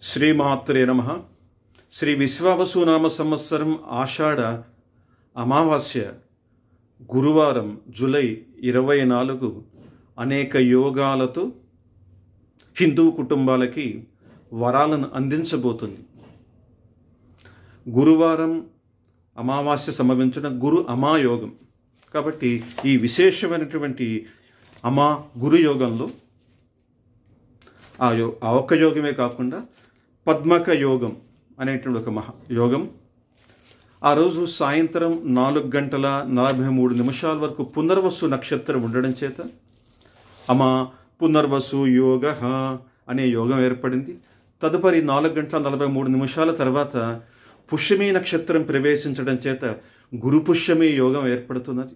శ్రీమాత్రే నమః. శ్రీ విశ్వావసునామ సంవత్సరం ఆషాఢ అమావాస్య గురువారం జూలై 24 అనేక యోగాలతో హిందూ కుటుంబాలకి వరాలను అందించబోతుంది. గురువారం అమావాస్య సంభవించిన గురు అమాయోగం కాబట్టి ఈ విశేషమైనటువంటి గురు యోగంలో ఆ ఒక్క యోగమే కాకుండా పద్మక యోగం అనేటువంటి ఒక యోగం ఆ రోజు సాయంత్రం 4:43 వరకు పునర్వసు నక్షత్రం ఉండడం చేత పునర్వసు యోగ అనే యోగం ఏర్పడింది. తదుపరి 4:43 తర్వాత పుష్యమి నక్షత్రం ప్రవేశించడం చేత గురు పుష్యమి యోగం ఏర్పడుతున్నది.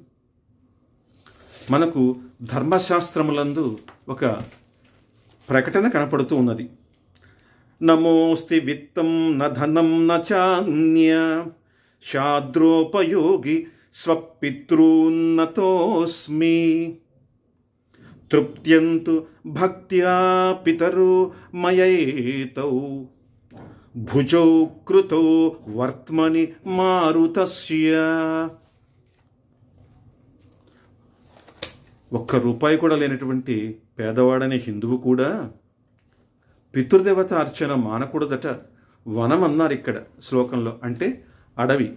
మనకు ధర్మశాస్త్రములందు ఒక ప్రకటన కనపడుతూ ఉన్నది. నమోస్తి విత్తం న ధనం న చాన్య శాద్రోపయోగి స్వపితృన్నతోస్మి తృప్త్యంతు భక్త్యా పితరో మయైతౌ భుజౌ కృతో వర్త్మని మారుతస్య. ₹1 కూడా లేనటువంటి పేదవాడనే హిందువు కూడా పితృదేవత అర్చన మానకూడదట. వనం అన్నారు ఇక్కడ శ్లోకంలో, అంటే అడవి.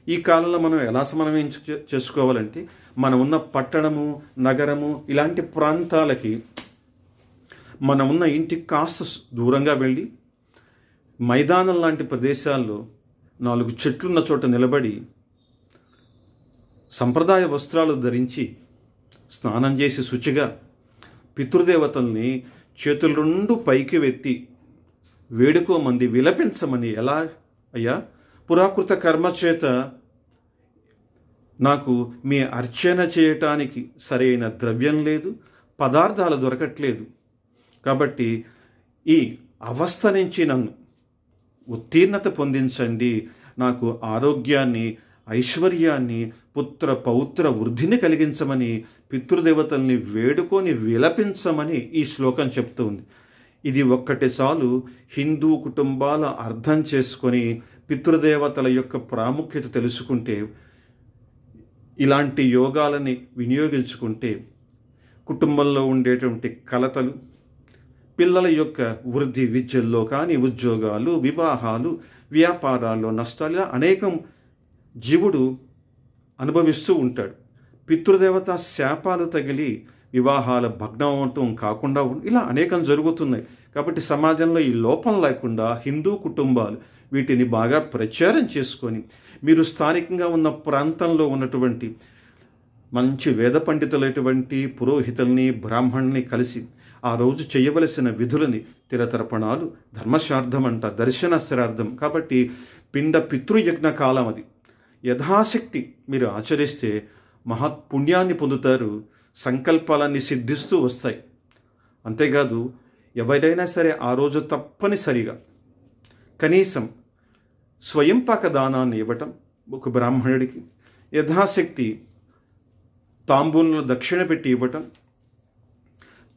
ఈ కాలంలో మనం ఎలా సమన్వయం చేసుకోవాలంటే మనం ఉన్న పట్టణము నగరము ఇలాంటి ప్రాంతాలకి మనం ఉన్న ఇంటికి కాస్త దూరంగా వెళ్ళి మైదానం లాంటి ప్రదేశాల్లో 4 చెట్లున్న చోట నిలబడి సంప్రదాయ వస్త్రాలు ధరించి స్నానం చేసి శుచిగా పితృదేవతల్ని చేతులు 2 పైకి వెత్తి వేడుకోమంది, విలపించమని. ఎలా అయ్యా, పురాకృత కర్మ చేత నాకు మీ అర్చన చేయటానికి సరైన ద్రవ్యం లేదు, పదార్థాలు దొరకట్లేదు, కాబట్టి ఈ అవస్థ నుంచి నన్ను ఉత్తీర్ణత పొందించండి, నాకు ఆరోగ్యాన్ని ఐశ్వర్యాన్ని పుత్ర పౌత్ర వృద్ధిని కలిగించమని పితృదేవతల్ని వేడుకొని విలపించమని ఈ శ్లోకం చెప్తూ ఉంది. ఇది ఒక్కటి చాలు హిందూ కుటుంబాల అర్థం చేసుకొని పితృదేవతల యొక్క ప్రాముఖ్యత తెలుసుకుంటే, ఇలాంటి యోగాలని వినియోగించుకుంటే కుటుంబంలో ఉండేటువంటి కలతలు, పిల్లల యొక్క వృద్ధి విద్యల్లో కానీ ఉద్యోగాలు, వివాహాలు, వ్యాపారాల్లో నష్టాలు అనేకం జీవుడు అనుభవిస్తూ ఉంటాడు. పితృదేవత శాపాలు తగిలి వివాహాల భగ్నం అవటం కాకుండా ఇలా అనేకం జరుగుతున్నాయి. కాబట్టి సమాజంలో ఈ లోపం లేకుండా హిందూ కుటుంబాలు వీటిని బాగా ప్రచారం చేసుకొని మీరు స్థానికంగా ఉన్న ప్రాంతంలో ఉన్నటువంటి మంచి వేద పండితులైనటువంటి పురోహితుల్ని బ్రాహ్మణుల్ని కలిసి ఆ రోజు చేయవలసిన విధులని తిలతర్పణాలు, ధర్మశార్థం అంట, దర్శన శ్రార్థం, కాబట్టి పిండ పితృయజ్ఞ కాలం అది. యథాశక్తి మీరు ఆచరిస్తే మహత్పుణ్యాన్ని పొందుతారు, సంకల్పాలన్నీ సిద్ధిస్తూ వస్తాయి. అంతేకాదు ఎవరైనా సరే ఆ రోజు తప్పనిసరిగా కనీసం స్వయంపాక దానాన్ని ఇవ్వటం, ఒక బ్రాహ్మణుడికి యథాశక్తి తాంబూలంలో దక్షిణ పెట్టి ఇవ్వటం,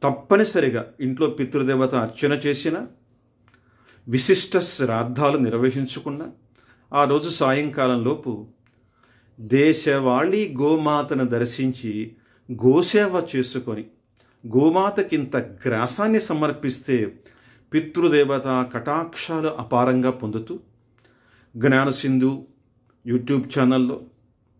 తప్పనిసరిగా ఇంట్లో పితృదేవత అర్చన చేసిన, విశిష్ట శ్రాద్ధాలు నిర్వహించుకున్న ఆ రోజు సాయంకాలంలోపు దేశవాళీ గోమాతను దర్శించి గోసేవ చేసుకొని గోమాతకింత గ్రాసాన్ని సమర్పిస్తే పితృదేవత కటాక్షాలు అపారంగా పొందుతూ జ్ఞానసింధు యూట్యూబ్ ఛానల్లో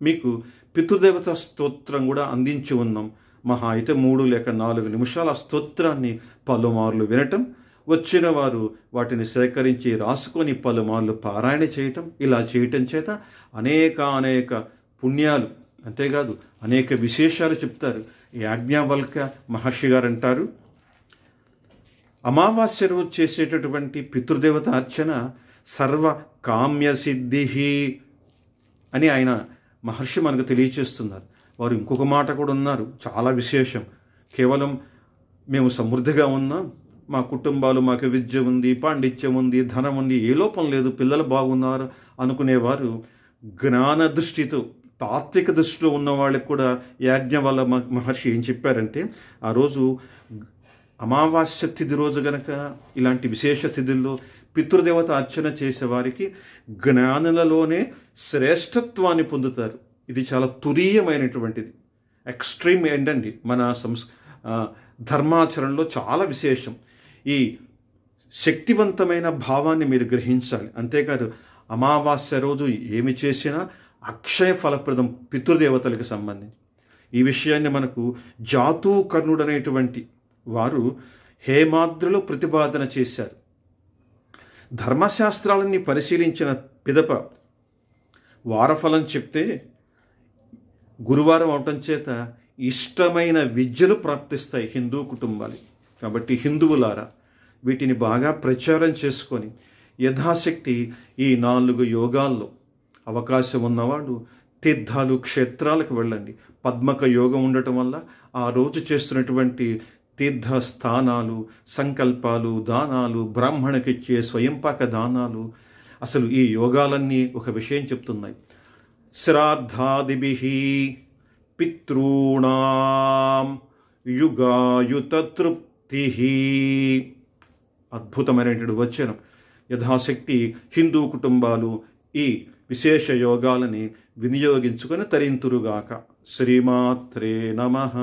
మీకు పితృదేవత స్తోత్రం కూడా అందించి ఉన్నాం. మహా అయితే 3 లేక 4 నిమిషాల స్తోత్రాన్ని పలుమార్లు వినటం, వచ్చిన వారు వాటిని సేకరించి రాసుకొని పలుమార్లు పారాయణ చేయటం, ఇలా చేయటం చేత అనేక పుణ్యాలు, అంతేకాదు అనేక విశేషాలు చెప్తారు. యాజ్ఞవల్క మహర్షి గారు అంటారు, అమావాస్య రోజు చేసేటటువంటి పితృదేవత అర్చన సర్వ కామ్యసిద్ధి అని ఆయన మహర్షి మనకు తెలియచేస్తున్నారు. వారు ఇంకొక మాట కూడా ఉన్నారు, చాలా విశేషం. కేవలం మేము సమృద్ధిగా ఉన్నాం, మా కుటుంబాలు, మాకు విద్య ఉంది, పాండిత్యం ఉంది, ధనం ఉంది, ఏ లోపం లేదు, పిల్లలు బాగున్నారు అనుకునేవారు జ్ఞాన దృష్టితో, తాత్విక దృష్టిలో ఉన్న వాళ్ళకి కూడా యాజ్ఞవల్క మహర్షి ఏం చెప్పారంటే, ఆ రోజు అమావాస్య తిథి రోజు గనక ఇలాంటి విశేష తిథుల్లో పితృదేవత అర్చన చేసేవారికి జ్ఞానులలోనే శ్రేష్టత్వాన్ని పొందుతారు. ఇది చాలా తురీయమైనటువంటిది, ఎక్స్ట్రీమ్ ఏంటండి మన ధర్మాచరణలో చాలా విశేషం. ఈ శక్తివంతమైన భావాన్ని మీరు గ్రహించాలి. అంతేకాదు అమావాస్య రోజు ఏమి చేసినా అక్షయ ఫలప్రదం పితృదేవతలకు సంబంధించి. ఈ విషయాన్ని మనకు జాతూకర్ణుడు అనేటువంటి వారు హేమాద్రిలో ప్రతిపాదన చేశారు. ధర్మశాస్త్రాలన్నీ పరిశీలించిన పిదప వారఫలం చెప్తే గురువారం అవటం చేత ఇష్టమైన విద్యలు ప్రాప్తిస్తాయి హిందూ కుటుంబాలు. కాబట్టి హిందువులారా వీటిని బాగా ప్రచారం చేసుకొని యథాశక్తి ఈ 4 యోగాల్లో అవకాశం ఉన్నవాడు తీర్థాలు క్షేత్రాలకు వెళ్ళండి. పద్మక యోగం ఉండటం వల్ల ఆ రోజు చేస్తున్నటువంటి తీర్థస్థానాలు, సంకల్పాలు, దానాలు, బ్రాహ్మణకిచ్చే స్వయంపాక దానాలు, అసలు ఈ యోగాలన్నీ ఒక విషయం చెప్తున్నాయి. శ్రాద్ధాదిభిః పితॄణాం యుగాయుత తృప్తిః. అద్భుతమైనటువంటి వచనం. యథాశక్తి హిందూ కుటుంబాలు ఈ విశేష యోగాలని వినియోగించుకొని తరింతురుగాక. శ్రీమాత్రే నమః.